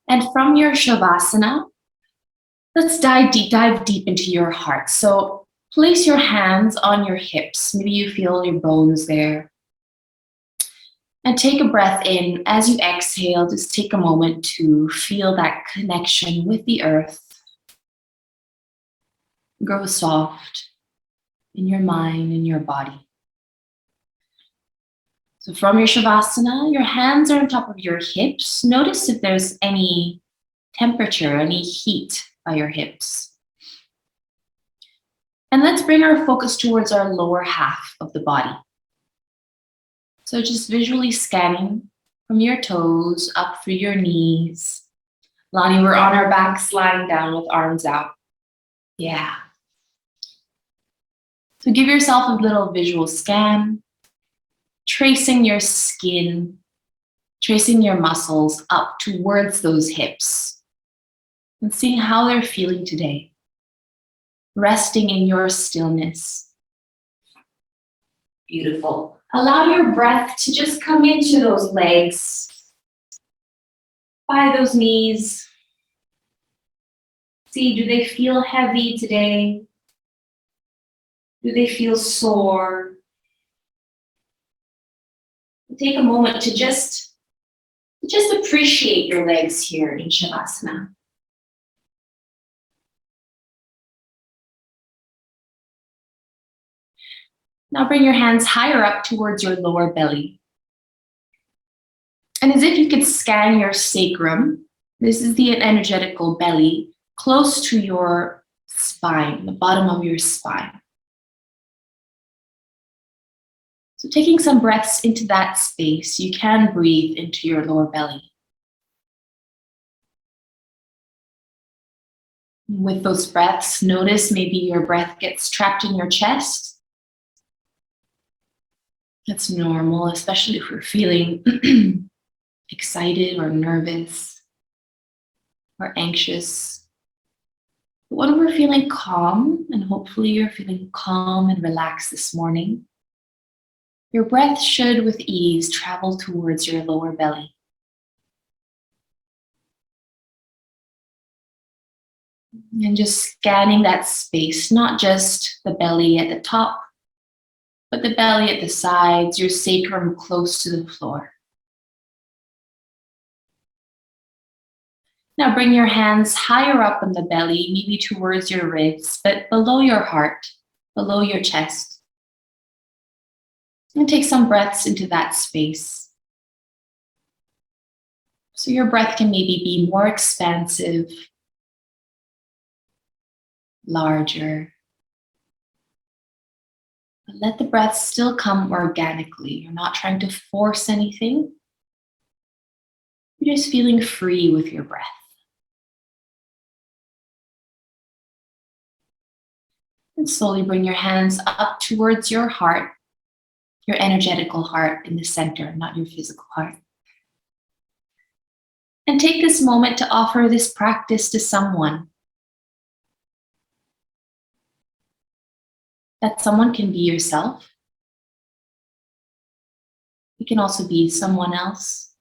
And from your Shavasana, let's dive deep into your heart. So place your hands on your hips. Maybe you feel your bones there. And take a breath in. As you exhale, just take a moment to feel that connection with the earth. Grow soft in your mind, in your body. So from your Shavasana, your hands are on top of your hips. Notice if there's any temperature, any heat by your hips. And let's bring our focus towards our lower half of the body. So just visually scanning from your toes up through your knees. Lonnie, we're on our backs lying down with arms out. Yeah. So give yourself a little visual scan, tracing your skin, tracing your muscles up towards those hips, and seeing how they're feeling today. Resting in your stillness. Beautiful. Allow your breath to just come into those legs, by those knees. See, do they feel heavy today? Do they feel sore? Take a moment to just appreciate your legs here in Shavasana. Now bring your hands higher up towards your lower belly. And as if you could scan your sacrum, this is the energetical belly, close to your spine, the bottom of your spine. So taking some breaths into that space, you can breathe into your lower belly. With those breaths, notice maybe your breath gets trapped in your chest. That's normal, especially if we're feeling excited or nervous or anxious. But when we're feeling calm, and hopefully you're feeling calm and relaxed this morning, your breath should with ease travel towards your lower belly. And just scanning that space, not just the belly at the top, but the belly at the sides, your sacrum close to the floor. Now bring your hands higher up in the belly, maybe towards your ribs, but below your heart, below your chest. And take some breaths into that space. So your breath can maybe be more expansive, larger. But let the breath still come organically. You're not trying to force anything. You're just feeling free with your breath. And slowly bring your hands up towards your heart, your energetical heart in the center, not your physical heart. And take this moment to offer this practice to someone. That someone can be yourself. It can also be someone else.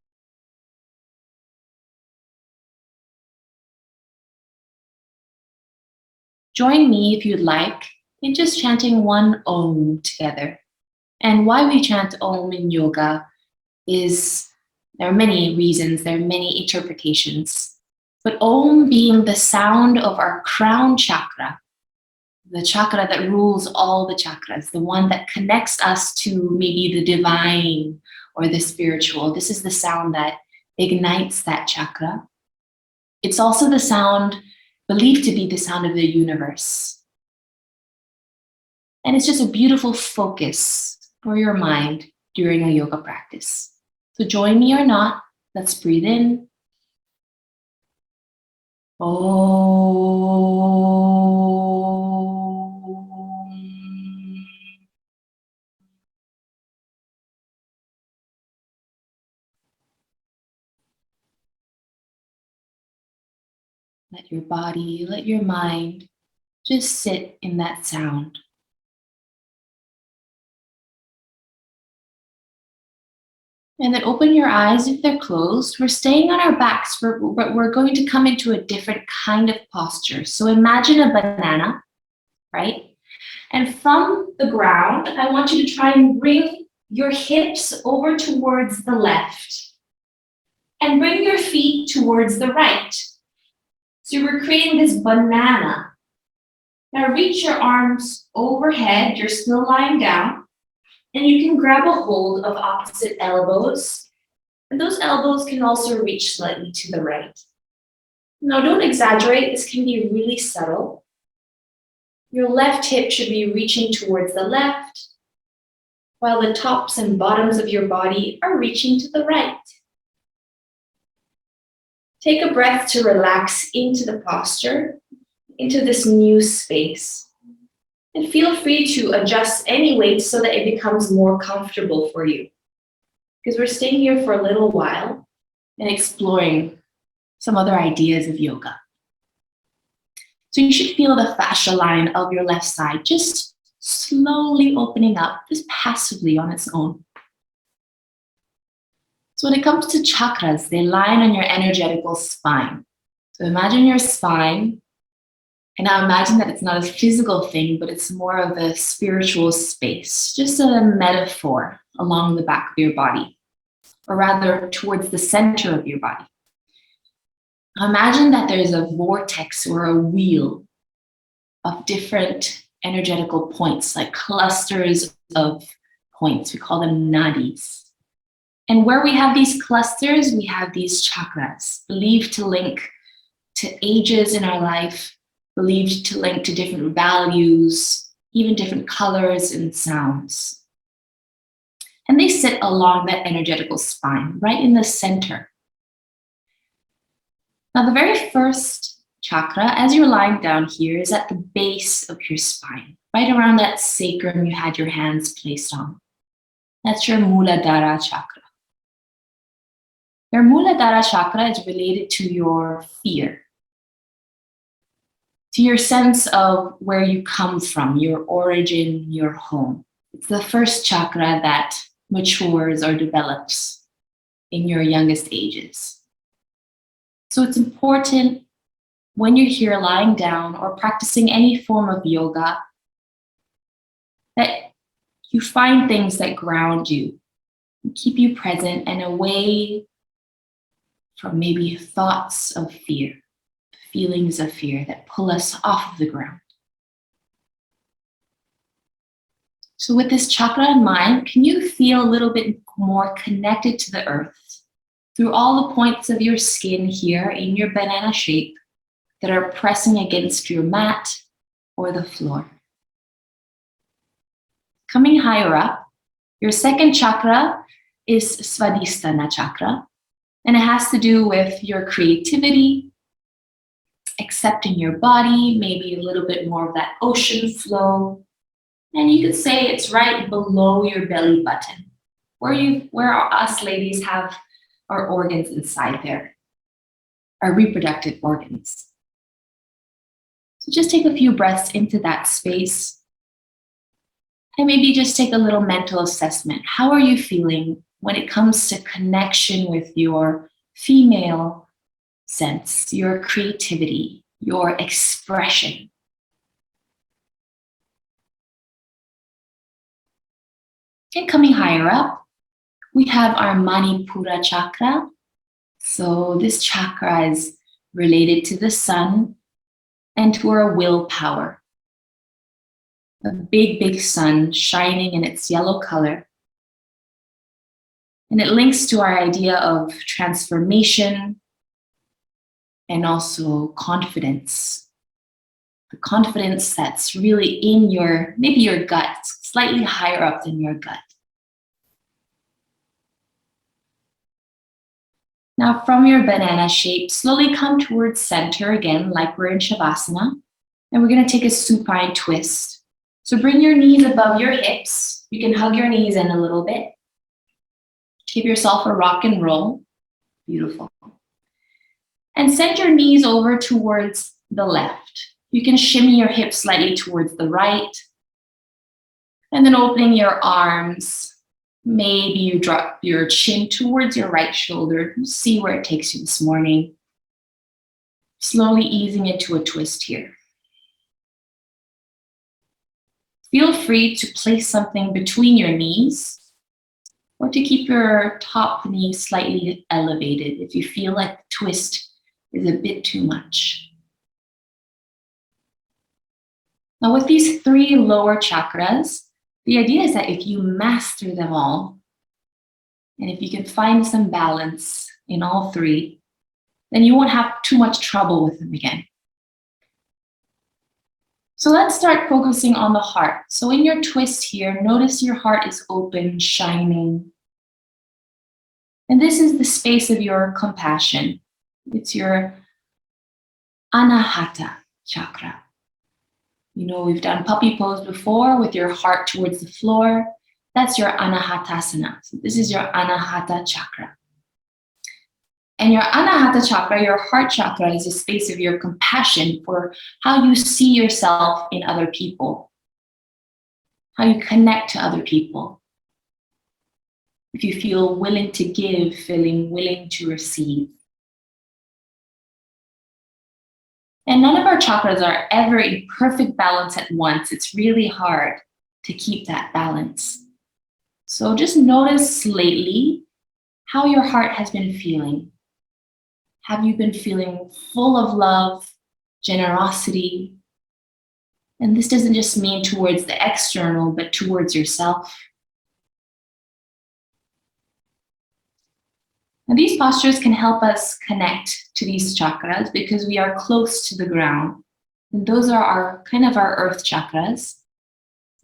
Join me if you'd like in just chanting one Om together. And why we chant Om in yoga is, there are many reasons, there are many interpretations. But Om being the sound of our crown chakra, the chakra that rules all the chakras, the one that connects us to maybe the divine or the spiritual. This is the sound that ignites that chakra. It's also the sound believed to be the sound of the universe. And it's just a beautiful focus for your mind during a yoga practice. So join me or not, let's breathe in. Om. Let your body, let your mind just sit in that sound. And then open your eyes if they're closed. We're staying on our backs, but we're going to come into a different kind of posture. So imagine a banana, right? And from the ground, I want you to try and bring your hips over towards the left and bring your feet towards the right. So we're creating this banana. Now reach your arms overhead. You're still lying down. And you can grab a hold of opposite elbows. And those elbows can also reach slightly to the right. Now don't exaggerate. This can be really subtle. Your left hip should be reaching towards the left, while the tops and bottoms of your body are reaching to the right. Take a breath to relax into the posture, into this new space. And feel free to adjust any weight so that it becomes more comfortable for you. Because we're staying here for a little while and exploring some other ideas of yoga. So you should feel the fascia line of your left side just slowly opening up, just passively on its own. So when it comes to chakras, they line on your energetical spine. So imagine your spine. And now imagine that it's not a physical thing, but it's more of a spiritual space, just a metaphor along the back of your body, or rather towards the center of your body. Now imagine that there's a vortex or a wheel of different energetical points, like clusters of points. We call them nadis. And where we have these clusters, we have these chakras, believed to link to ages in our life, believed to link to different values, even different colors and sounds. And they sit along that energetical spine, right in the center. Now, the very first chakra, as you're lying down here, is at the base of your spine, right around that sacrum you had your hands placed on. That's your Muladhara Chakra. Your Muladhara Chakra is related to your fear, to your sense of where you come from, your origin, your home. It's the first chakra that matures or develops in your youngest ages. So it's important when you're here lying down or practicing any form of yoga that you find things that ground you, keep you present and away from maybe thoughts of fear, feelings of fear that pull us off of the ground. So with this chakra in mind, can you feel a little bit more connected to the earth through all the points of your skin here in your banana shape that are pressing against your mat or the floor? Coming higher up, your second chakra is Svadhisthana chakra, and it has to do with your creativity, accepting your body, maybe a little bit more of that ocean flow. And you could say it's right below your belly button, where us ladies have our organs inside there, our reproductive organs. So just take a few breaths into that space. And maybe just take a little mental assessment. How are you feeling when it comes to connection with your female sense, your creativity, your expression? And coming higher up, we have our Manipura Chakra. So this chakra is related to the sun and to our willpower. A big, big sun shining in its yellow color. And it links to our idea of transformation and also confidence. The confidence that's really in maybe your gut, slightly higher up than your gut. Now from your banana shape, slowly come towards center again, like we're in Shavasana. And we're gonna take a supine twist. So bring your knees above your hips. You can hug your knees in a little bit. Give yourself a rock and roll. Beautiful. And send your knees over towards the left. You can shimmy your hips slightly towards the right. And then opening your arms, Maybe you drop your chin towards your right shoulder. See where it takes you this morning. Slowly easing into a twist here. Feel free to place something between your knees or to keep your top knee slightly elevated if you feel like the twist is a bit too much. Now with these 3 lower chakras, the idea is that if you master them all, and if you can find some balance in all 3, then you won't have too much trouble with them again. So let's start focusing on the heart. So in your twist here, notice your heart is open, shining. And this is the space of your compassion. It's your Anahata Chakra. You know, we've done puppy pose before with your heart towards the floor. That's your Anahatasana. So this is your Anahata Chakra. And your Anahata Chakra, your heart chakra, is a space of your compassion for how you see yourself in other people, how you connect to other people. If you feel willing to give, feeling willing to receive. And none of our chakras are ever in perfect balance at once. It's really hard to keep that balance. So just notice lately how your heart has been feeling. Have you been feeling full of love, generosity? And this doesn't just mean towards the external, but towards yourself. Now, these postures can help us connect to these chakras because we are close to the ground. And those are our earth chakras,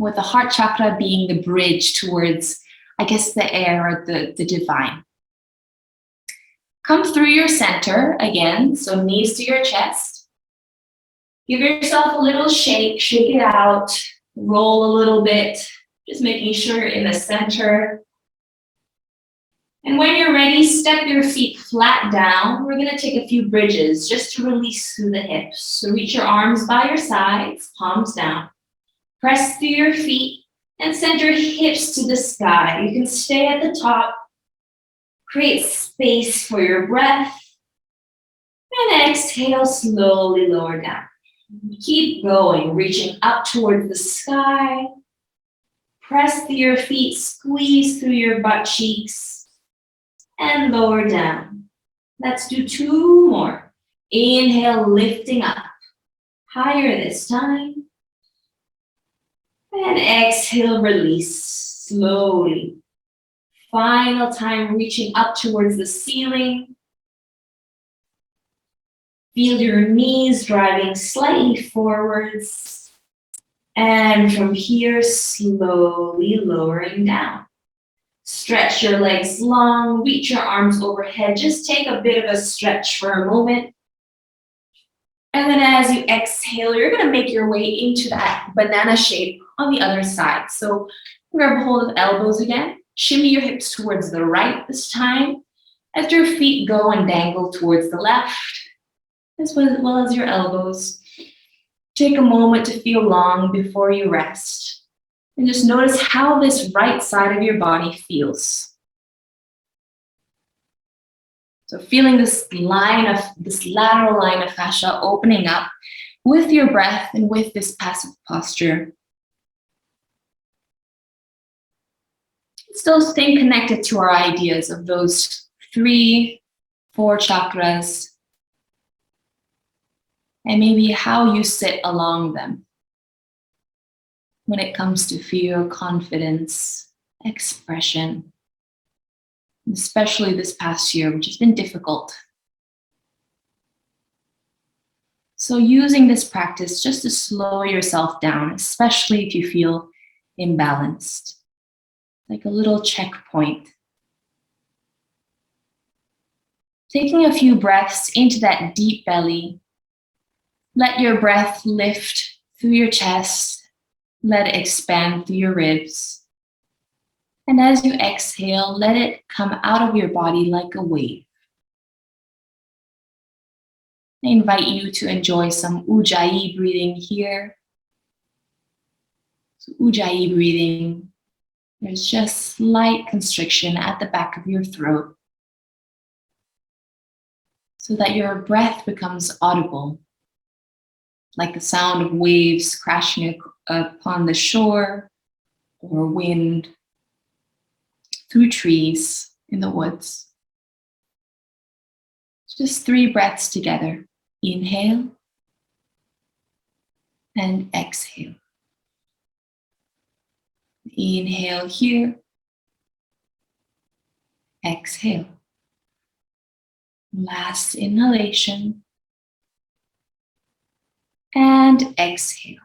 with the heart chakra being the bridge towards, I guess, the air or the divine. Come through your center again, so knees to your chest. Give yourself a little shake it out, roll a little bit, just making sure you're in the center. And when you're ready, step your feet flat down. We're gonna take a few bridges just to release through the hips. So reach your arms by your sides, palms down. Press through your feet and send your hips to the sky. You can stay at the top. Create space for your breath. And exhale, slowly lower down. Keep going, reaching up towards the sky. Press through your feet, squeeze through your butt cheeks. And lower down. Let's do 2 more. Inhale, lifting up. Higher this time. And exhale, release slowly. Final time, reaching up towards the ceiling. Feel your knees driving slightly forwards. And from here, slowly lowering down. Stretch your legs long, reach your arms overhead. Just take a bit of a stretch for a moment. And then as you exhale, you're gonna make your way into that banana shape on the other side. So grab hold of the elbows again. Shimmy your hips towards the right this time, as your feet go and dangle towards the left, as well as your elbows. Take a moment to feel long before you rest. And just notice how this right side of your body feels. So feeling this lateral line of fascia opening up with your breath and with this passive posture. Still staying connected to our ideas of those 3, 4 chakras, and maybe how you sit along them when it comes to fear, confidence, expression, especially this past year, which has been difficult. So using this practice just to slow yourself down, especially if you feel imbalanced, like a little checkpoint. Taking a few breaths into that deep belly. Let your breath lift through your chest. Let it expand through your ribs. And as you exhale, let it come out of your body like a wave. I invite you to enjoy some Ujjayi breathing here. So Ujjayi breathing There's just slight constriction at the back of your throat so that your breath becomes audible, like the sound of waves crashing upon the shore or wind through trees in the woods. Just 3 breaths together. Inhale and exhale. Inhale here. Exhale. Last inhalation. And exhale.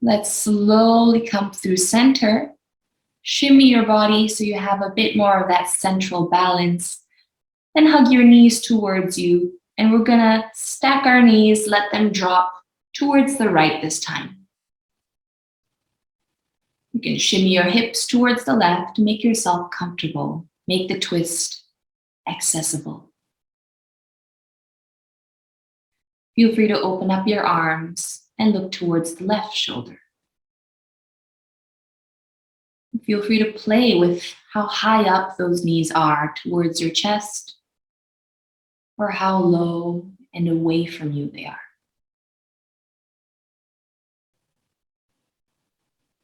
Let's slowly come through center. Shimmy your body so you have a bit more of that central balance. Then hug your knees towards you. And we're gonna stack our knees, let them drop towards the right this time. You can shimmy your hips towards the left, make yourself comfortable. Make the twist accessible. Feel free to open up your arms and look towards the left shoulder. Feel free to play with how high up those knees are towards your chest or how low and away from you they are.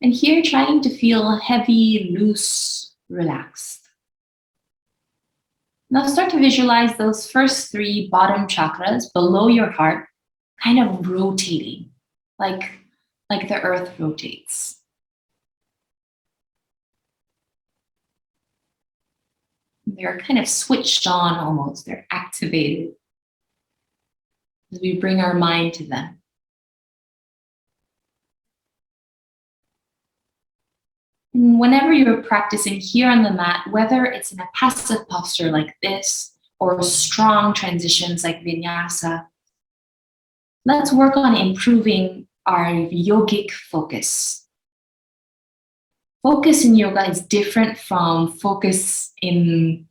And here, trying to feel heavy, loose, relaxed. Now start to visualize those first 3 bottom chakras below your heart kind of rotating, like the earth rotates. They're kind of switched on almost, they're activated as we bring our mind to them. And whenever you're practicing here on the mat, whether it's in a passive posture like this or strong transitions like vinyasa, let's work on improving our yogic focus. Focus in yoga is different from focus in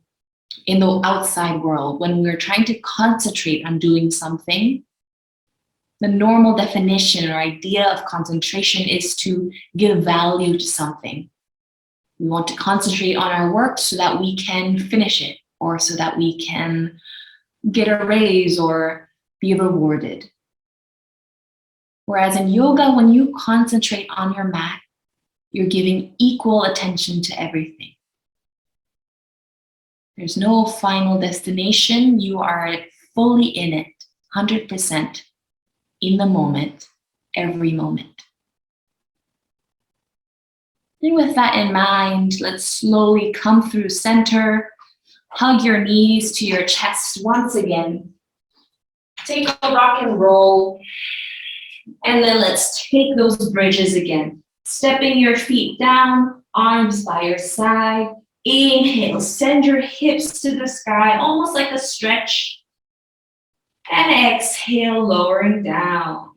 the outside world. When we're trying to concentrate on doing something, the normal definition or idea of concentration is to give value to something. We want to concentrate on our work so that we can finish it, or so that we can get a raise or be rewarded. Whereas in yoga, when you concentrate on your mat, you're giving equal attention to everything. There's no final destination. You are fully in it, 100% in the moment, every moment. And with that in mind, let's slowly come through center. Hug your knees to your chest once again. Take a rock and roll. And then let's take those bridges again. Stepping your feet down, arms by your side. Inhale, send your hips to the sky, almost like a stretch. And exhale, lowering down.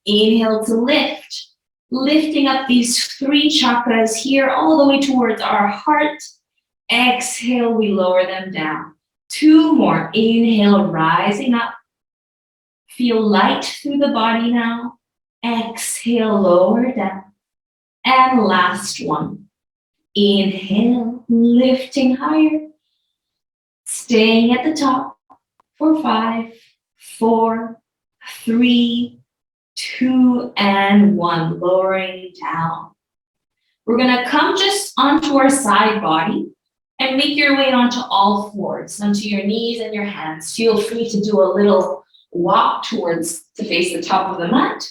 Inhale to lift. Lifting up these 3 chakras here all the way towards our heart. Exhale, we lower them down. 2 more. Inhale, rising up. Feel light through the body now. Exhale, lower down. And last one. Inhale, lifting higher. Staying at the top for 5, 4, 3, 2, and 1. Lowering down. We're gonna come just onto our side body and make your way onto all fours, onto your knees and your hands. Feel free to do a little walk towards to face the top of the mat.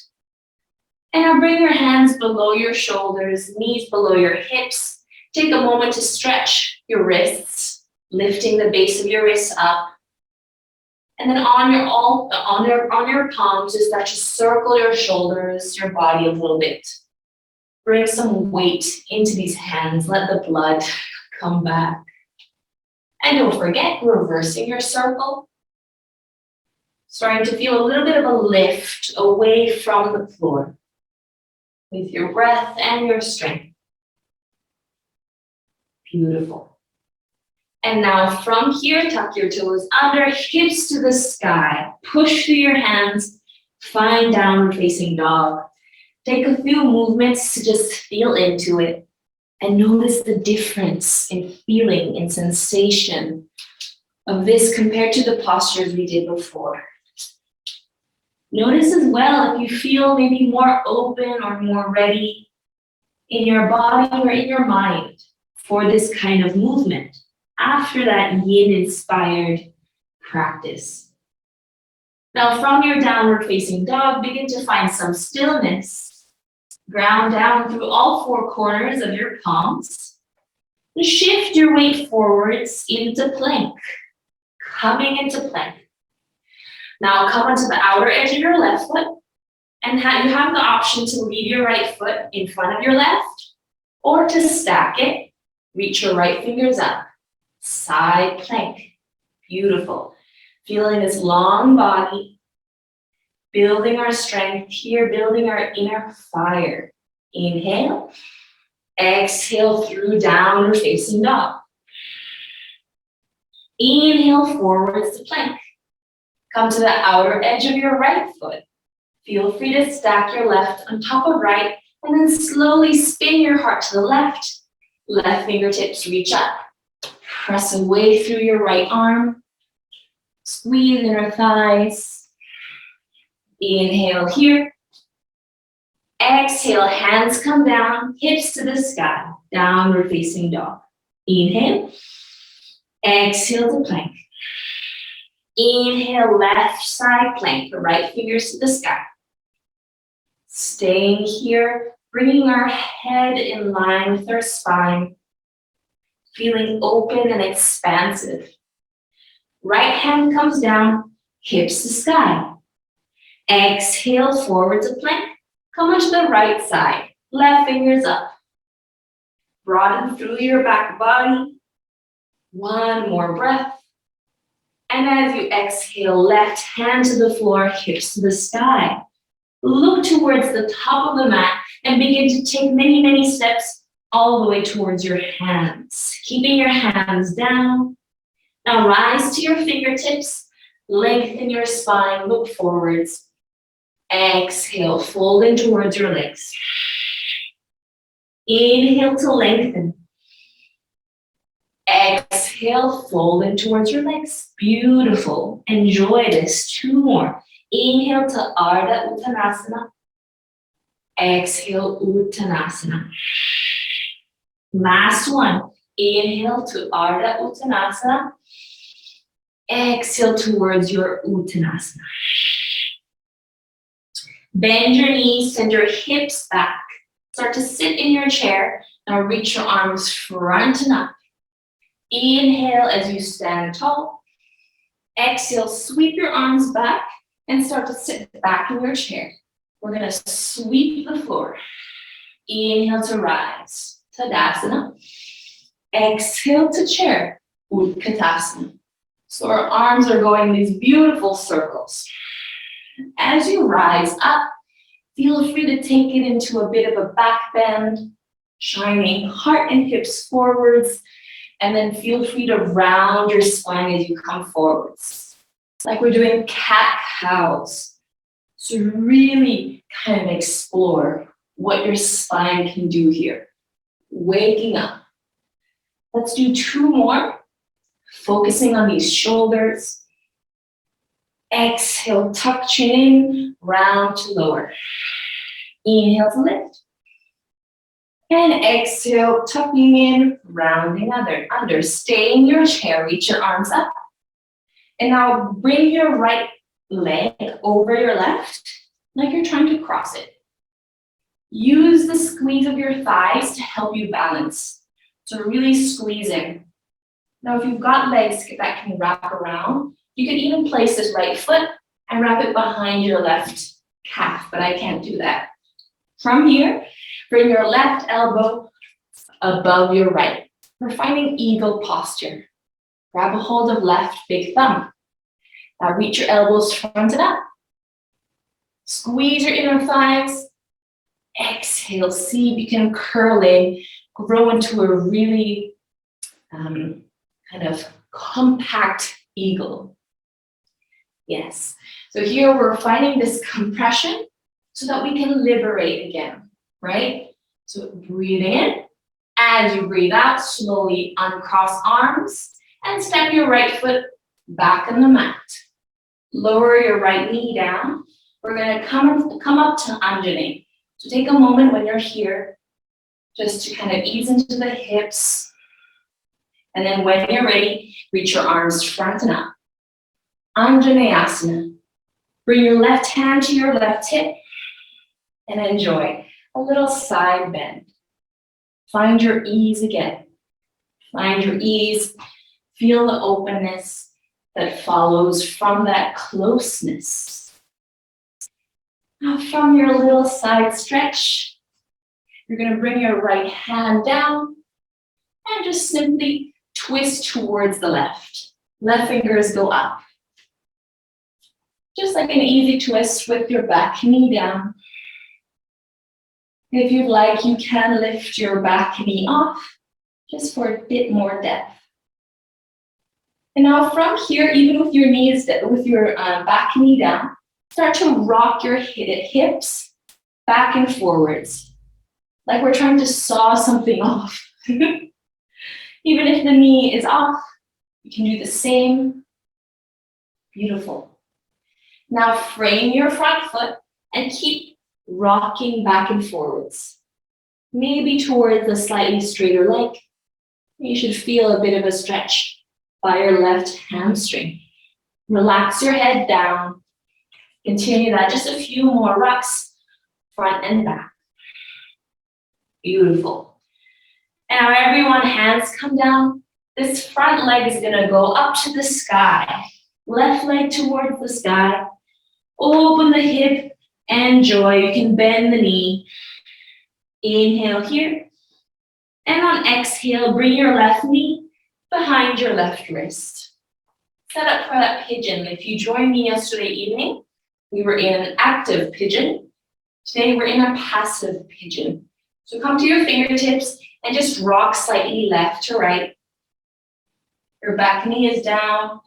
And now bring your hands below your shoulders, knees below your hips. Take a moment to stretch your wrists, lifting the base of your wrists up. And then on your palms, just start to circle your shoulders, your body a little bit. Bring some weight into these hands. Let the blood come back. And don't forget, reversing your circle. Starting to feel a little bit of a lift away from the floor with your breath and your strength. Beautiful. And now from here, tuck your toes under, hips to the sky. Push through your hands, find downward facing dog. Take a few movements to just feel into it and notice the difference in feeling and sensation of this compared to the postures we did before. Notice as well if you feel maybe more open or more ready in your body or in your mind for this kind of movement after that yin-inspired practice. Now from your downward facing dog, begin to find some stillness. Ground down through all four corners of your palms. And shift your weight forwards into plank. Coming into plank. Now come onto the outer edge of your left foot, and you have the option to leave your right foot in front of your left, or to stack it, reach your right fingers up, side plank. Beautiful. Feeling this long body, building our strength here, building our inner fire. Inhale, exhale through downward facing dog. Inhale forwards to plank. Come to the outer edge of your right foot. Feel free to stack your left on top of right, and then slowly spin your heart to the left. Left fingertips reach up. Press away through your right arm. Squeeze inner thighs. Inhale here. Exhale, hands come down, hips to the sky. Downward facing dog. Inhale. Exhale to plank. Inhale, left side plank, right fingers to the sky. Staying here, bringing our head in line with our spine, feeling open and expansive. Right hand comes down, hips to sky. Exhale, forward to plank. Come onto the right side, left fingers up. Broaden through your back body. One more breath. And as you exhale, left hand to the floor, hips to the sky. Look towards the top of the mat and begin to take many, many steps all the way towards your hands. Keeping your hands down. Now rise to your fingertips, lengthen your spine, look forwards. Exhale, fold in towards your legs. Inhale to lengthen. Exhale, fold in towards your legs. Beautiful. Enjoy this. Two more. Inhale to Ardha Uttanasana. Exhale, Uttanasana. Last one. Inhale to Ardha Uttanasana. Exhale towards your Uttanasana. Bend your knees, send your hips back. Start to sit in your chair. Now reach your arms front and up. Inhale as you stand tall. Exhale, sweep your arms back and start to sit back in your chair. We're going to sweep the floor. Inhale to rise, Tadasana. Exhale to chair, Utkatasana. So our arms are going in these beautiful circles. As you rise up, feel free to take it into a bit of a back bend, shining heart and hips forwards. And then feel free to round your spine as you come forwards. It's like we're doing cat-cows. So really kind of explore what your spine can do here. Waking up. Let's do two more. Focusing on these shoulders. Exhale, tuck chin in, round to lower. Inhale to lift. And exhale, tucking in, rounding under. Stay in your chair, reach your arms up. And now bring your right leg over your left, like you're trying to cross it. Use the squeeze of your thighs to help you balance. So really squeezing. Now if you've got legs that can wrap around, you can even place this right foot and wrap it behind your left calf, but I can't do that. From here, bring your left elbow above your right. We're finding eagle posture. Grab a hold of left big thumb. Now reach your elbows front and up. Squeeze your inner thighs. Exhale, see if you can curl in, grow into a really kind of compact eagle. Yes, so here we're finding this compression so that we can liberate again, right? So breathe in. As you breathe out, slowly uncross arms and step your right foot back on the mat. Lower your right knee down. We're going to come up to Anjane. So take a moment when you're here just to kind of ease into the hips. And then when you're ready, reach your arms front and up. Anjaneyasana. Bring your left hand to your left hip and enjoy a little side bend. Find your ease again. Find your ease. Feel the openness that follows from that closeness. Now from your little side stretch, you're going to bring your right hand down and just simply twist towards the left. Left fingers go up. Just like an easy twist with your back knee down. If you'd like, you can lift your back knee off just for a bit more depth. And now from here, even with your knees, with your back knee down, start to rock your hips back and forwards, like we're trying to saw something off. Even if the knee is off, you can do the same. Beautiful. Now frame your front foot and keep rocking back and forwards. Maybe towards a slightly straighter leg. You should feel a bit of a stretch by your left hamstring. Relax your head down. Continue that, just a few more rocks, front and back. Beautiful. And now everyone, hands come down. This front leg is gonna go up to the sky. Left leg towards the sky. Open the hip, enjoy. You can bend the knee. Inhale here. And on exhale, bring your left knee behind your left wrist. Set up for that pigeon. If you joined me yesterday evening, we were in an active pigeon. Today we're in a passive pigeon. So come to your fingertips and just rock slightly left to right. Your back knee is down,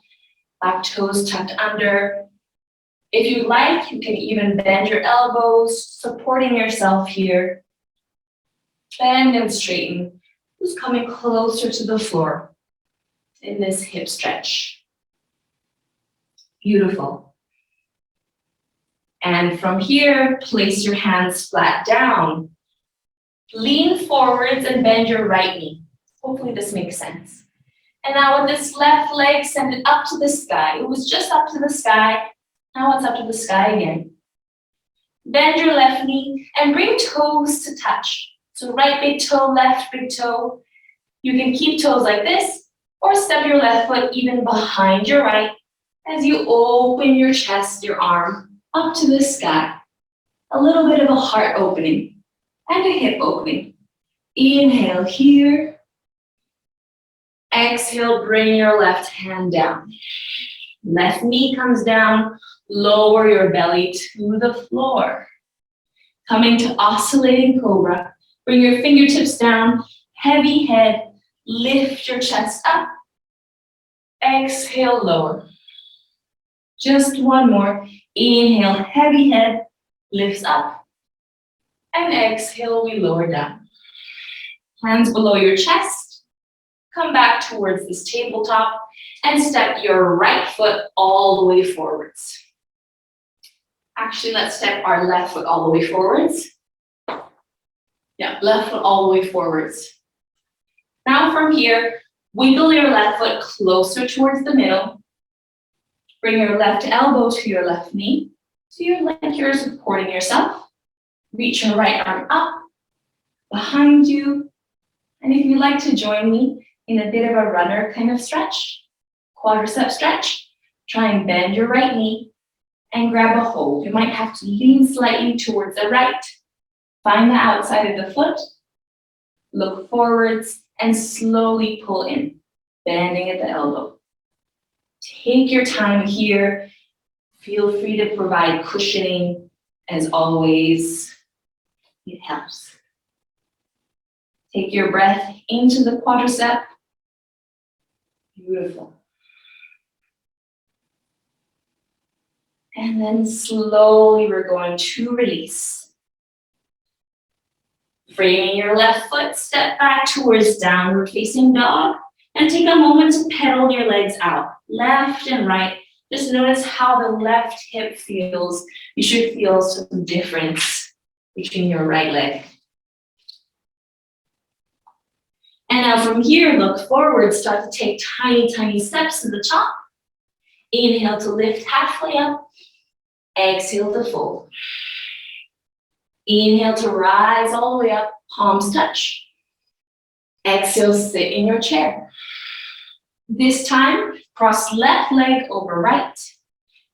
back toes tucked under. If you like, you can even bend your elbows, supporting yourself here. Bend and straighten. Just coming closer to the floor in this hip stretch. Beautiful. And from here, place your hands flat down. Lean forwards and bend your right knee. Hopefully this makes sense. And now with this left leg, send it up to the sky. It was just up to the sky. Now it's up to the sky again. Bend your left knee and bring toes to touch. So right big toe, left big toe. You can keep toes like this or step your left foot even behind your right as you open your chest, your arm up to the sky. A little bit of a heart opening and a hip opening. Inhale here. Exhale, bring your left hand down. Left knee comes down. Lower your belly to the floor. Coming to Oscillating Cobra. Bring your fingertips down. Heavy head. Lift your chest up. Exhale, lower. Just one more. Inhale, heavy head. Lifts up. And exhale, we lower down. Hands below your chest. Come back towards this tabletop and step your right foot all the way forwards. Actually, let's step our left foot all the way forwards. Yeah, left foot all the way forwards. Now from here, wiggle your left foot closer towards the middle. Bring your left elbow to your left knee. So you're like you're supporting yourself. Reach your right arm up, behind you. And if you'd like to join me in a bit of a runner kind of stretch, quadricep stretch, try and bend your right knee and grab a hold. You might have to lean slightly towards the right. Find the outside of the foot. Look forwards and slowly pull in, bending at the elbow. Take your time here. Feel free to provide cushioning as always. It helps. Take your breath into the quadricep. Beautiful. And then slowly we're going to release. Framing your left foot, step back towards downward facing dog. And take a moment to pedal your legs out, left and right. Just notice how the left hip feels. You should feel some difference between your right leg. And now from here, look forward, start to take tiny, tiny steps to the top. Inhale to lift halfway up. Exhale to fold. Inhale to rise all the way up, palms touch. Exhale, sit in your chair. This time, cross left leg over right.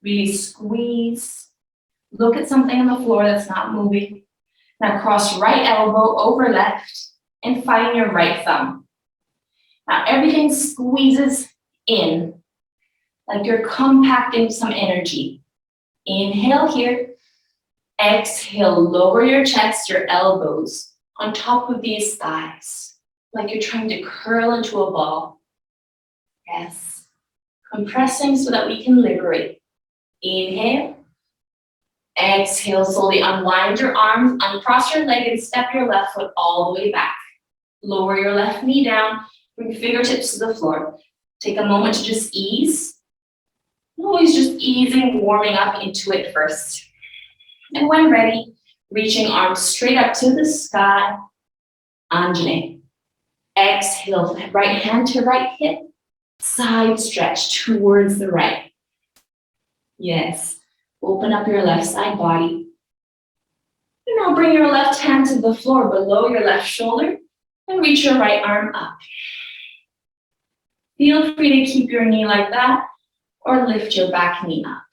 Really squeeze. Look at something on the floor that's not moving. Now cross right elbow over left and find your right thumb. Now everything squeezes in, like you're compacting some energy. Inhale here. Exhale, lower your chest, your elbows on top of these thighs, like you're trying to curl into a ball. Yes. Compressing so that we can liberate. Inhale. Exhale, slowly unwind your arms, uncross your leg, and step your left foot all the way back. Lower your left knee down, bring fingertips to the floor. Take a moment to just ease. Always just easing, warming up into it first. And when ready, reaching arms straight up to the sky, Anjane. Exhale, right hand to right hip, side stretch towards the right. Yes, open up your left side body. And now bring your left hand to the floor below your left shoulder and reach your right arm up. Feel free to keep your knee like that or lift your back knee up.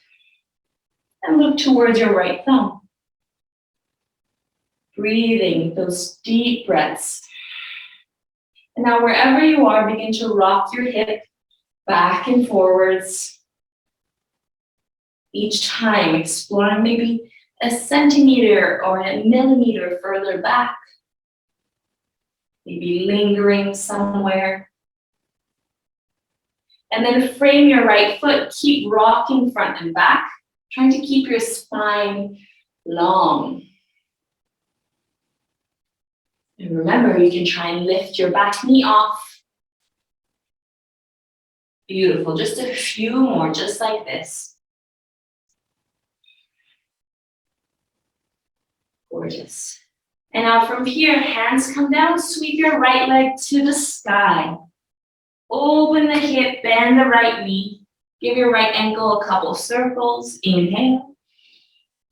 And look towards your right thumb. Breathing those deep breaths. And now wherever you are, begin to rock your hip back and forwards. Each time exploring maybe a centimeter or a millimeter further back. Maybe lingering somewhere. And then frame your right foot. Keep rocking front and back. Trying to keep your spine long. And remember, you can try and lift your back knee off. Beautiful. Just a few more, just like this. Gorgeous. And now from here, hands come down, sweep your right leg to the sky. Open the hip, bend the right knee. Give your right ankle a couple circles. Inhale.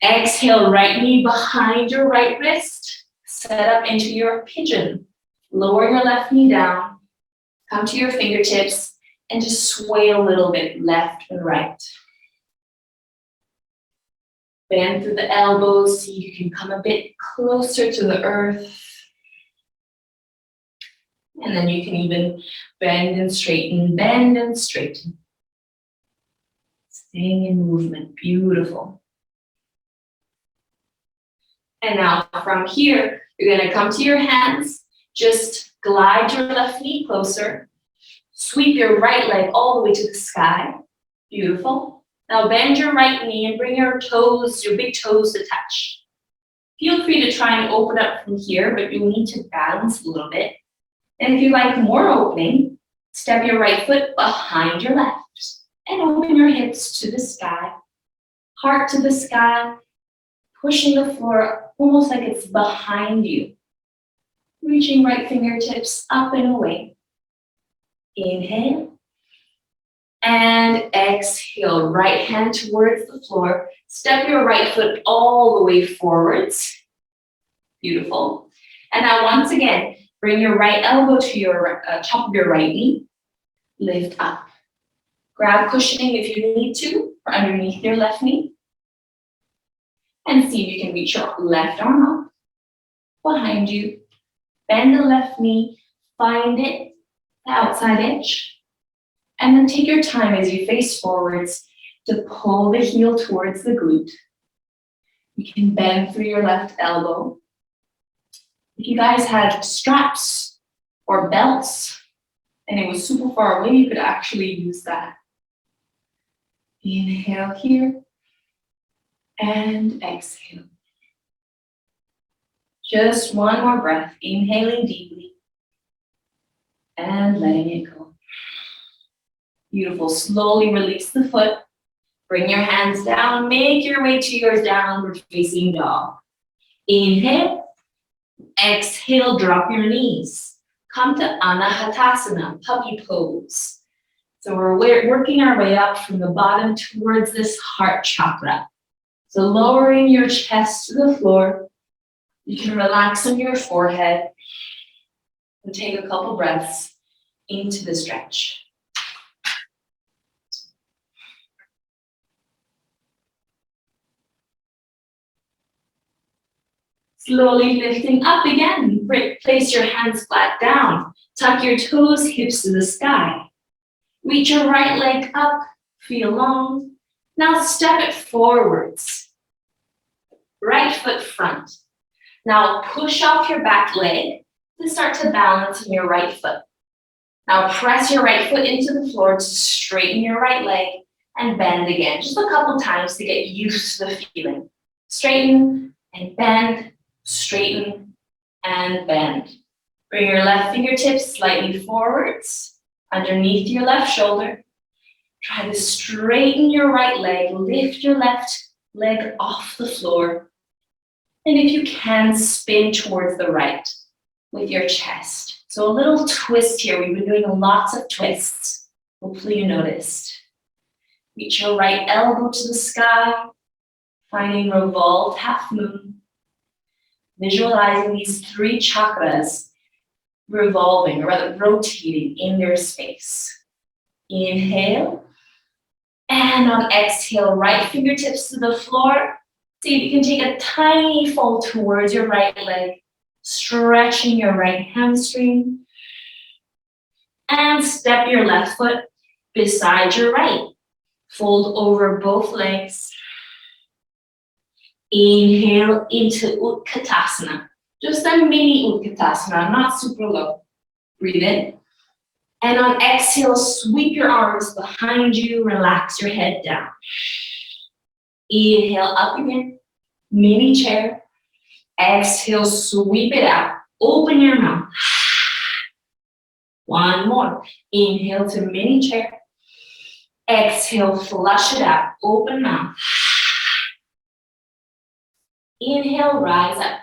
Exhale, right knee behind your right wrist. Set up into your pigeon. Lower your left knee down. Come to your fingertips and just sway a little bit left and right. Bend through the elbows so you can come a bit closer to the earth. And then you can even bend and straighten, bend and straighten. Staying in movement, beautiful. And now from here, you're gonna come to your hands, just glide your left knee closer, sweep your right leg all the way to the sky, beautiful. Now bend your right knee and bring your toes, your big toes to touch. Feel free to try and open up from here, but you'll need to balance a little bit. And if you like more opening, step your right foot behind your left and open your hips to the sky, heart to the sky, pushing the floor almost like it's behind you. Reaching right fingertips up and away. Inhale. And exhale, right hand towards the floor. Step your right foot all the way forwards. Beautiful. And now once again, bring your right elbow to your top of your right knee. Lift up. Grab cushioning if you need to, or underneath your left knee. And see if you can reach your left arm up behind you. Bend the left knee, find it, the outside edge. And then take your time as you face forwards to pull the heel towards the glute. You can bend through your left elbow. If you guys had straps or belts and it was super far away, you could actually use that. Inhale here. And exhale. Just one more breath, inhaling deeply and letting it go. Beautiful. Slowly release the foot. Bring your hands down. Make your way to your downward facing dog. Inhale. Exhale, drop your knees. Come to Anahatasana, puppy pose. So we're working our way up from the bottom towards this heart chakra. So lowering your chest to the floor. You can relax on your forehead and take a couple breaths into the stretch. Slowly lifting up again. Place your hands flat down. Tuck your toes, hips to the sky. Reach your right leg up, feel long. Now step it forwards. Right foot front. Now push off your back leg to start to balance on your right foot. Now press your right foot into the floor to straighten your right leg and bend again. Just a couple times to get used to the feeling. Straighten and bend, straighten and bend. Bring your left fingertips slightly forwards, underneath your left shoulder. Try to straighten your right leg, lift your left leg off the floor. And if you can, spin towards the right with your chest. So a little twist here. We've been doing lots of twists. Hopefully you noticed. Reach your right elbow to the sky, finding revolved half moon. Visualizing these three chakras revolving, or rather rotating in their space. Inhale. And on exhale, right fingertips to the floor. See if you can take a tiny fold towards your right leg, stretching your right hamstring. And step your left foot beside your right. Fold over both legs. Inhale into Utkatasana. Just a mini Utkatasana, not super low. Breathe in. And on exhale, sweep your arms behind you, relax your head down. Inhale up again, mini chair. Exhale, sweep it out. Open your mouth. One more. Inhale to mini chair. Exhale, flush it out. Open mouth. Inhale, rise up.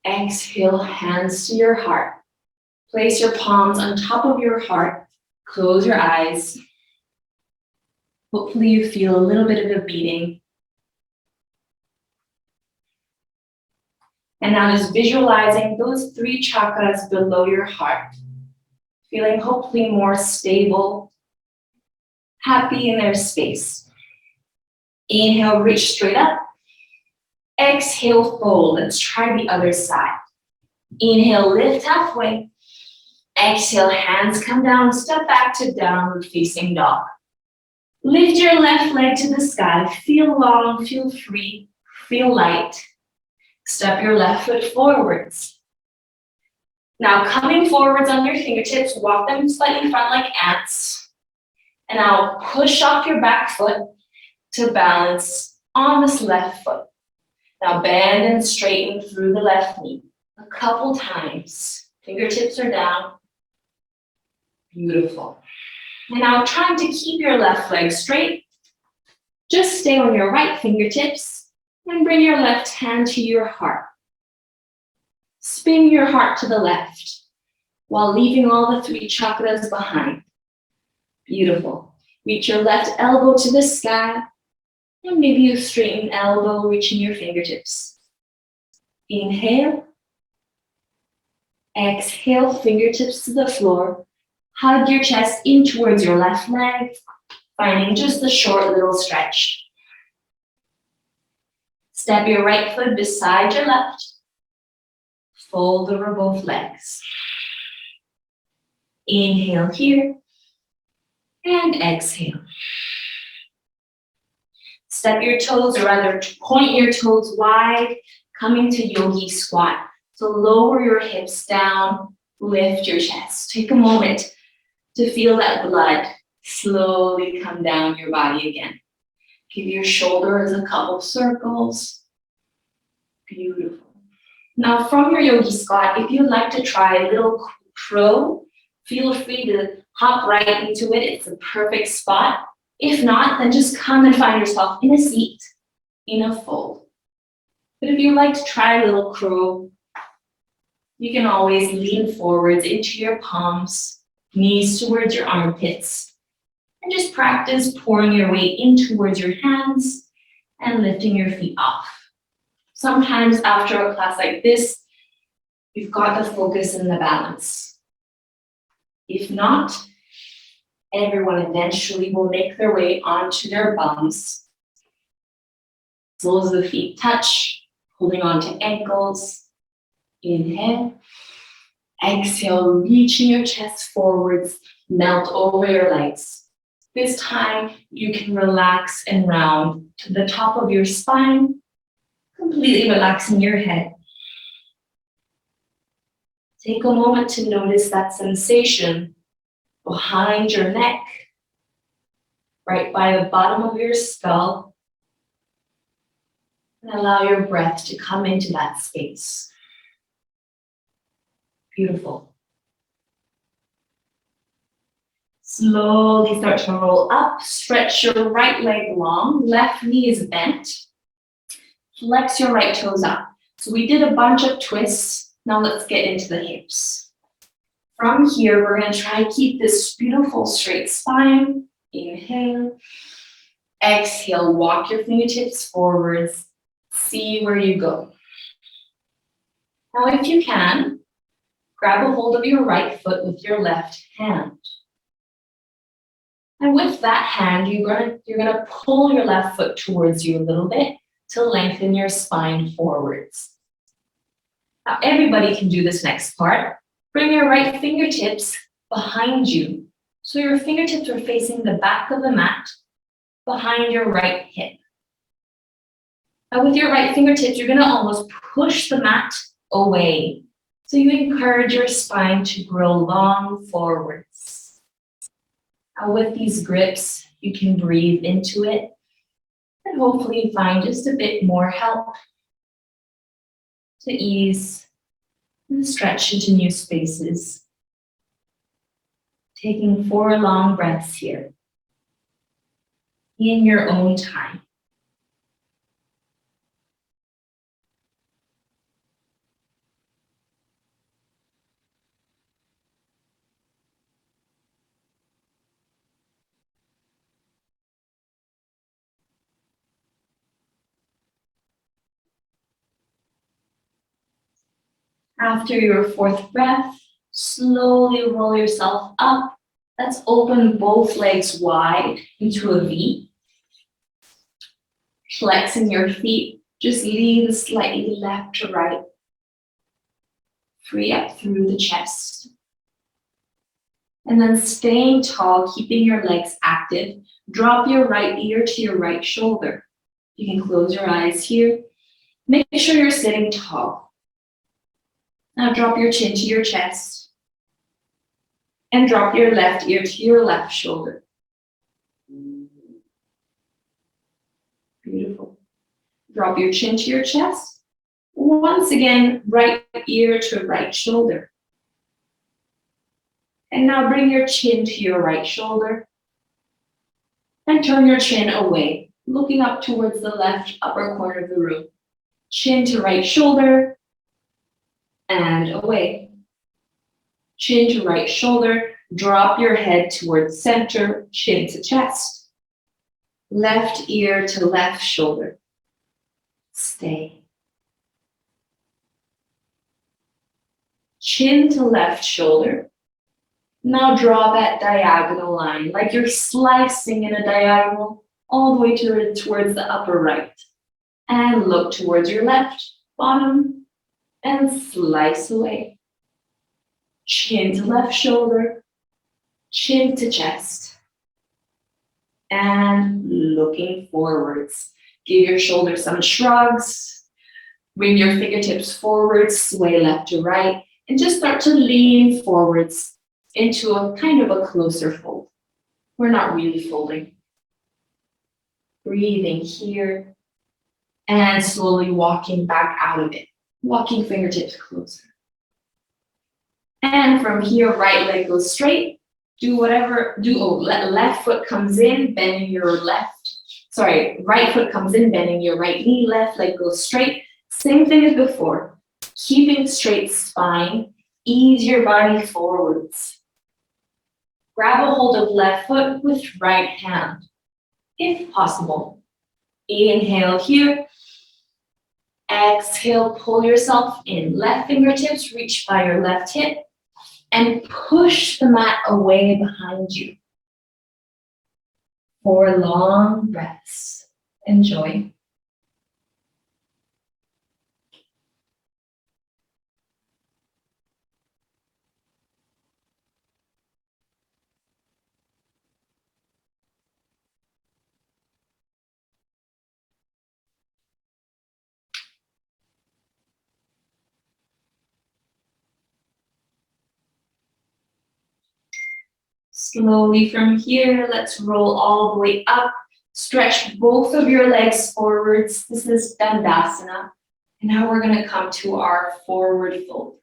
Exhale, hands to your heart. Place your palms on top of your heart. Close your eyes. Hopefully you feel a little bit of a beating. And now just visualizing those three chakras below your heart. Feeling hopefully more stable, happy in their space. Inhale, reach straight up. Exhale, fold. Let's try the other side. Inhale, lift halfway. Exhale, hands come down, step back to downward facing dog. Lift your left leg to the sky. Feel long, feel free, feel light. Step your left foot forwards. Now coming forwards on your fingertips, walk them slightly front like ants. And now push off your back foot to balance on this left foot. Now bend and straighten through the left knee. A couple times. Fingertips are down. Beautiful. And now trying to keep your left leg straight. Just stay on your right fingertips and bring your left hand to your heart. Spin your heart to the left while leaving all the three chakras behind. Beautiful. Reach your left elbow to the sky and maybe you straighten elbow, reaching your fingertips. Inhale. Exhale, fingertips to the floor. Hug your chest in towards your left leg, finding just a short little stretch. Step your right foot beside your left. Fold over both legs. Inhale here and exhale. Step your toes, or rather point your toes wide, coming to yogi squat. So lower your hips down, lift your chest. Take a moment to feel that blood slowly come down your body again. Give your shoulders a couple circles. Beautiful. Now from your yogi squat, if you'd like to try a little crow, feel free to hop right into it. It's a perfect spot. If not, then just come and find yourself in a seat, in a fold. But if you'd like to try a little crow, you can always lean forwards into your palms, knees towards your armpits, and just practice pouring your weight in towards your hands and lifting your feet off. Sometimes after a class like this, you've got the focus and the balance. If not, everyone eventually will make their way onto their bums. Soles of the feet touch, holding on to ankles. Inhale. Exhale, reaching your chest forwards, melt over your legs. This time, you can relax and round to the top of your spine, completely relaxing your head. Take a moment to notice that sensation behind your neck, right by the bottom of your skull, and allow your breath to come into that space. Beautiful. Slowly start to roll up, stretch your right leg long, left knee is bent. Flex your right toes up. So we did a bunch of twists. Now let's get into the hips. From here, we're going to try to keep this beautiful straight spine. Inhale. Exhale, walk your fingertips forwards. See where you go. Now, if you can, grab a hold of your right foot with your left hand. And with that hand, you're gonna pull your left foot towards you a little bit to lengthen your spine forwards. Now, everybody can do this next part. Bring your right fingertips behind you. So your fingertips are facing the back of the mat behind your right hip. Now, with your right fingertips, you're gonna almost push the mat away. So you encourage your spine to grow long forwards. Now with these grips, you can breathe into it and hopefully find just a bit more help to ease and stretch into new spaces. Taking 4 long breaths here in your own time. After your 4th breath, slowly roll yourself up. Let's open both legs wide into a V. Flexing your feet, just lean slightly left to right. Free up through the chest. And then staying tall, keeping your legs active, drop your right ear to your right shoulder. You can close your eyes here. Make sure you're sitting tall. Now drop your chin to your chest and drop your left ear to your left shoulder. Beautiful. Drop your chin to your chest. Once again, right ear to right shoulder. And now bring your chin to your right shoulder and turn your chin away, looking up towards the left upper corner of the room. Chin to right shoulder and away. Chin to right shoulder, drop your head towards center, chin to chest. Left ear to left shoulder. Stay. Chin to left shoulder. Now draw that diagonal line, like you're slicing in a diagonal all the way towards the upper right. And look towards your left bottom and slice away. Chin to left shoulder, chin to chest. And looking forwards. Give your shoulders some shrugs. Bring your fingertips forward, sway left to right, and just start to lean forwards into a kind of a closer fold. We're not really folding. Breathing here and slowly walking back out of it. Walking fingertips closer. And from here, right leg goes straight. Left foot comes in, bending your right foot comes in, bending your right knee, left leg goes straight. Same thing as before. Keeping straight spine, ease your body forwards. Grab a hold of left foot with right hand, if possible. Inhale here. Exhale, pull yourself in. Left fingertips reach by your left hip and push the mat away behind you. 4 long breaths. Enjoy. Slowly from here, let's roll all the way up. Stretch both of your legs forwards. This is Dandasana. And now we're going to come to our forward fold.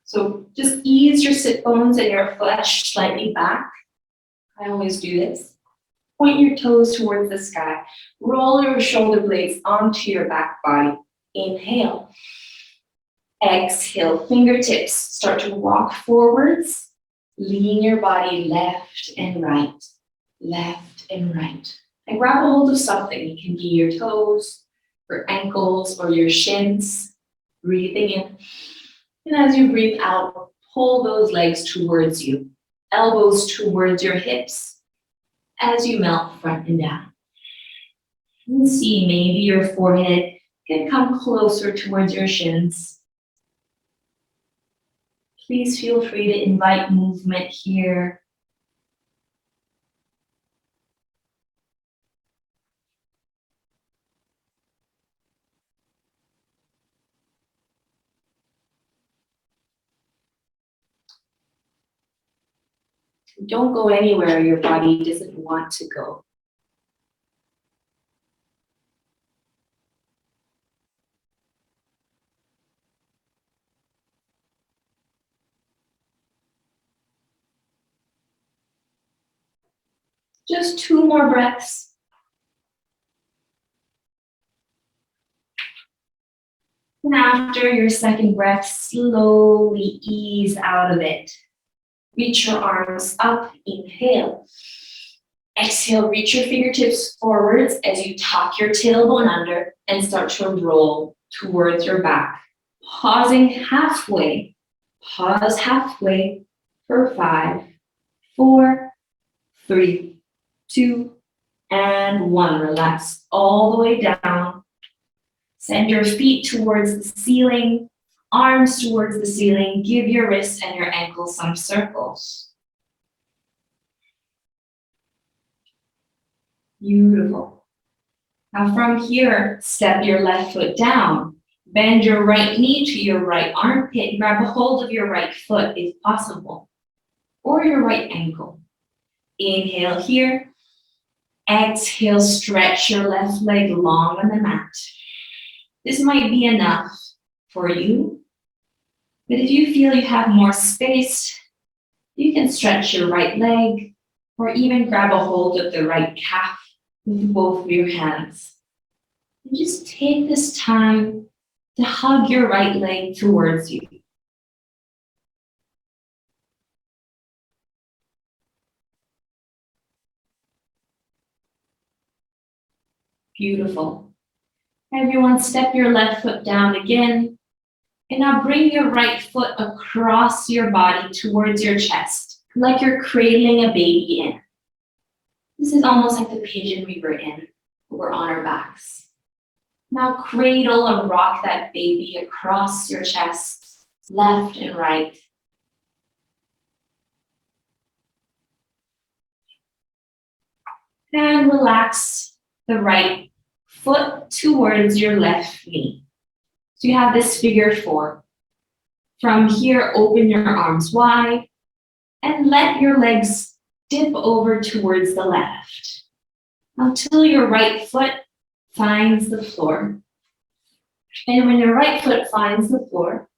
So just ease your sit bones and your flesh slightly back. I always do this. Point your toes towards the sky. Roll your shoulder blades onto your back body. Inhale. Exhale. Fingertips start to walk forwards. Lean your body left and right. Left and right. And grab a hold of something. It can be your toes, your ankles, or your shins. Breathing in. And as you breathe out, pull those legs towards you. Elbows towards your hips as you melt front and down. And see, maybe your forehead can come closer towards your shins. Please feel free to invite movement here. Don't go anywhere your body doesn't want to go. Just 2 more breaths. And after your second breath, slowly ease out of it. Reach your arms up, inhale. Exhale, reach your fingertips forwards as you tuck your tailbone under and start to roll towards your back. Pausing halfway. Pause halfway for 5, 4, 3, 2, and 1. Relax all the way down. Send your feet towards the ceiling, arms towards the ceiling. Give your wrists and your ankles some circles. Beautiful. Now from here, step your left foot down. Bend your right knee to your right armpit. Grab a hold of your right foot if possible, or your right ankle. Inhale here. Exhale, stretch your left leg long on the mat. This might be enough for you, but if you feel you have more space, you can stretch your right leg or even grab a hold of the right calf with both of your hands. And just take this time to hug your right leg towards you. Beautiful. Everyone, step your left foot down again. And now bring your right foot across your body towards your chest, like you're cradling a baby in. This is almost like the pigeon we were in. We're on our backs. Now cradle and rock that baby across your chest, left and right. And relax the right foot towards your left knee. So you have this figure 4. From here, open your arms wide and let your legs dip over towards the left. until your right foot finds the floor. And when your right foot finds the floor,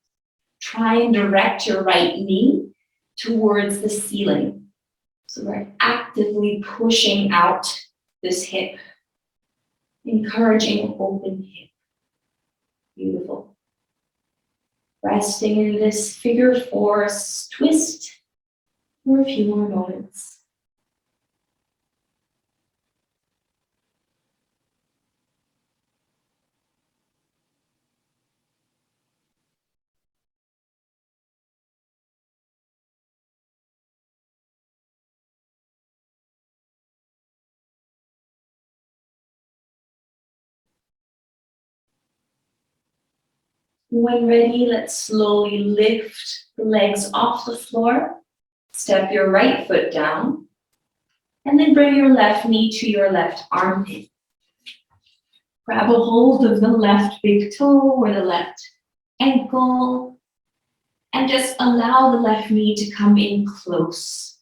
try and direct your right knee towards the ceiling. So we're actively pushing out this hip, encouraging open hip. Beautiful. Resting in this figure four twist for a few more moments. When ready, let's slowly lift the legs off the floor. Step your right foot down, and then bring your left knee to your left armpit. Grab a hold of the left big toe or the left ankle, and just allow the left knee to come in close.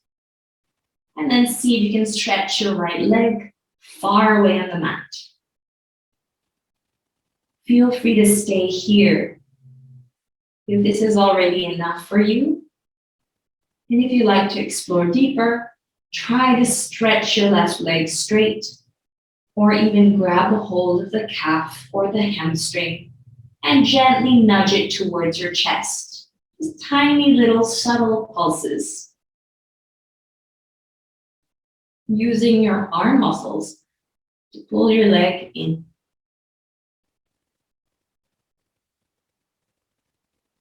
And then see if you can stretch your right leg far away on the mat. Feel free to stay here if this is already enough for you. And if you'd like to explore deeper, try to stretch your left leg straight, or even grab a hold of the calf or the hamstring and gently nudge it towards your chest. Just tiny little subtle pulses. Using your arm muscles to pull your leg in.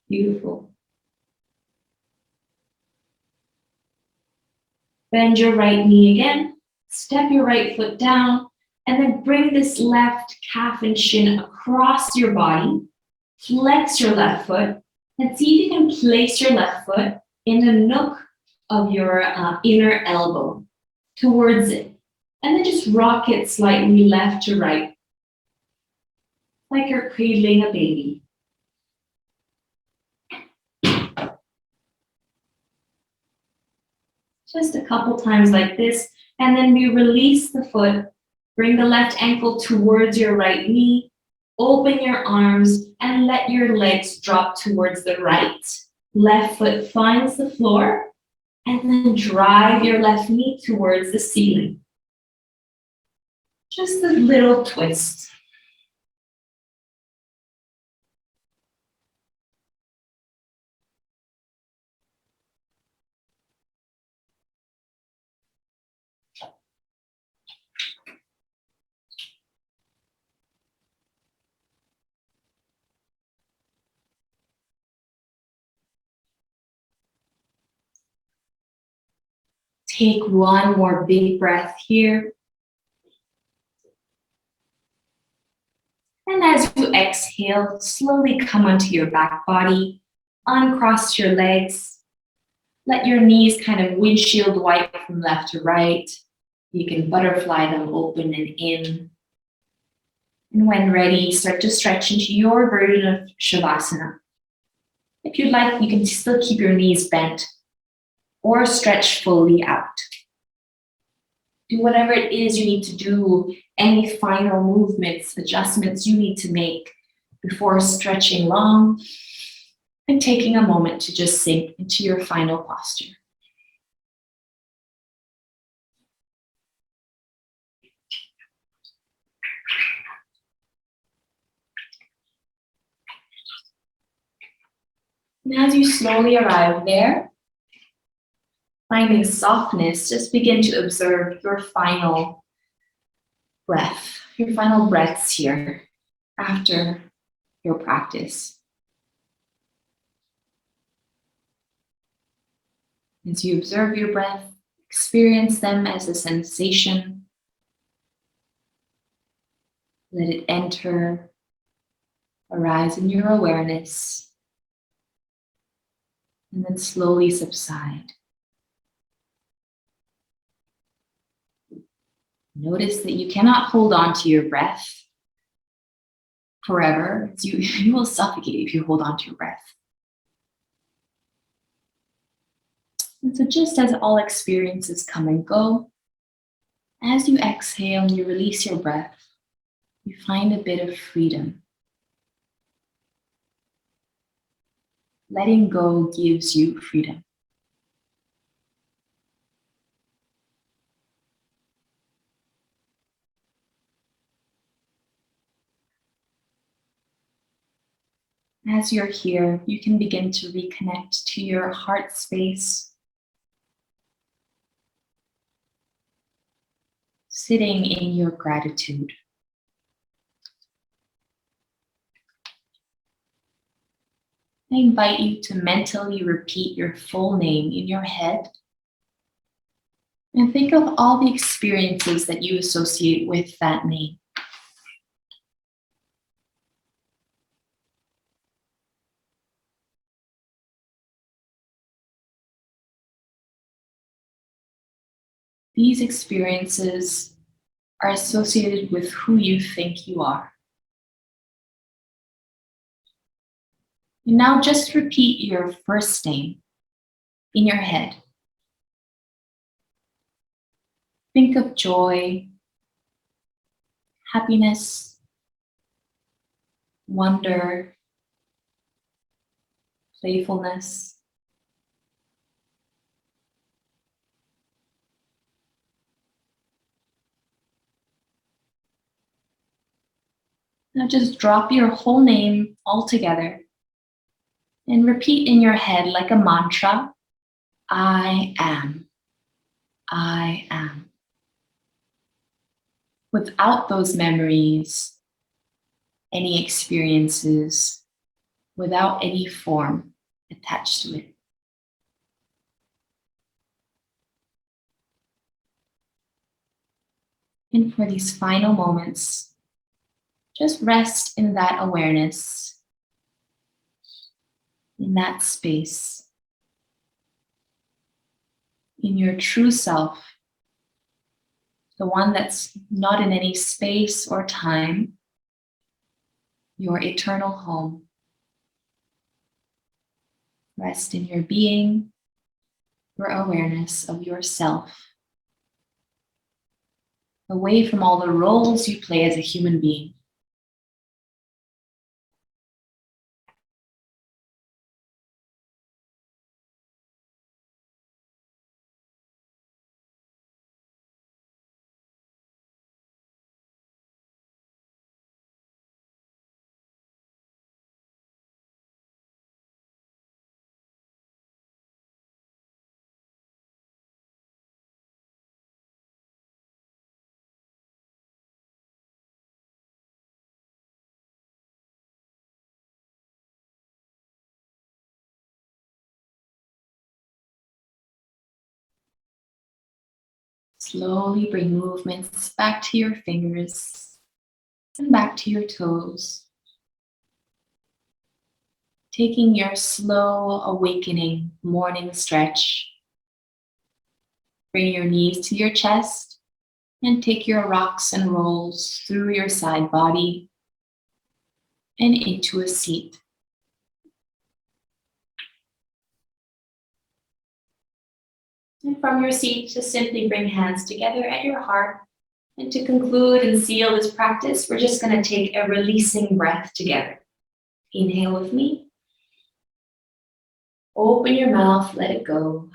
Beautiful. Bend your right knee again, step your right foot down, and then bring this left calf and shin across your body. Flex your left foot, and see if you can place your left foot in the nook of your inner elbow towards it. And then just rock it slightly left to right, like you're cradling a baby. Just a couple times like this, and then we release the foot, bring the left ankle towards your right knee, open your arms, and let your legs drop towards the right. Left foot finds the floor, and then drive your left knee towards the ceiling. Just a little twist. Take one more big breath here. And as you exhale, slowly come onto your back body, uncross your legs, let your knees kind of windshield wipe from left to right. You can butterfly them open and in. And when ready, start to stretch into your version of Shavasana. If you'd like, you can still keep your knees bent or stretch fully out. Do whatever it is you need to do, any final movements, adjustments you need to make before stretching long and taking a moment to just sink into your final posture. And as you slowly arrive there, finding softness, just begin to observe your final breath, your final breaths here after your practice. As you observe your breath, experience them as a sensation. Let it enter, arise in your awareness, and then slowly subside. Notice that you cannot hold on to your breath forever. You will suffocate if you hold on to your breath. And so just as all experiences come and go, as you exhale and you release your breath, you find a bit of freedom. Letting go gives you freedom. As you're here, you can begin to reconnect to your heart space, sitting in your gratitude. I invite you to mentally repeat your full name in your head and think of all the experiences that you associate with that name. These experiences are associated with who you think you are. And now just repeat your first name in your head. Think of joy, happiness, wonder, playfulness. Now just drop your whole name altogether and repeat in your head like a mantra, I am, I am. Without those memories, any experiences, without any form attached to it. And for these final moments, just rest in that awareness, in that space, in your true self, the one that's not in any space or time, your eternal home. Rest in your being, your awareness of yourself, away from all the roles you play as a human being. Slowly bring movements back to your fingers and back to your toes. Taking your slow awakening morning stretch. Bring your knees to your chest and take your rocks and rolls through your side body and into a seat. And from your seat, just simply bring hands together at your heart. And to conclude and seal this practice, we're just going to take a releasing breath together. Inhale with me. Open your mouth, let it go.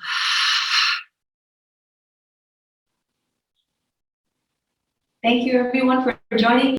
Thank you everyone for joining.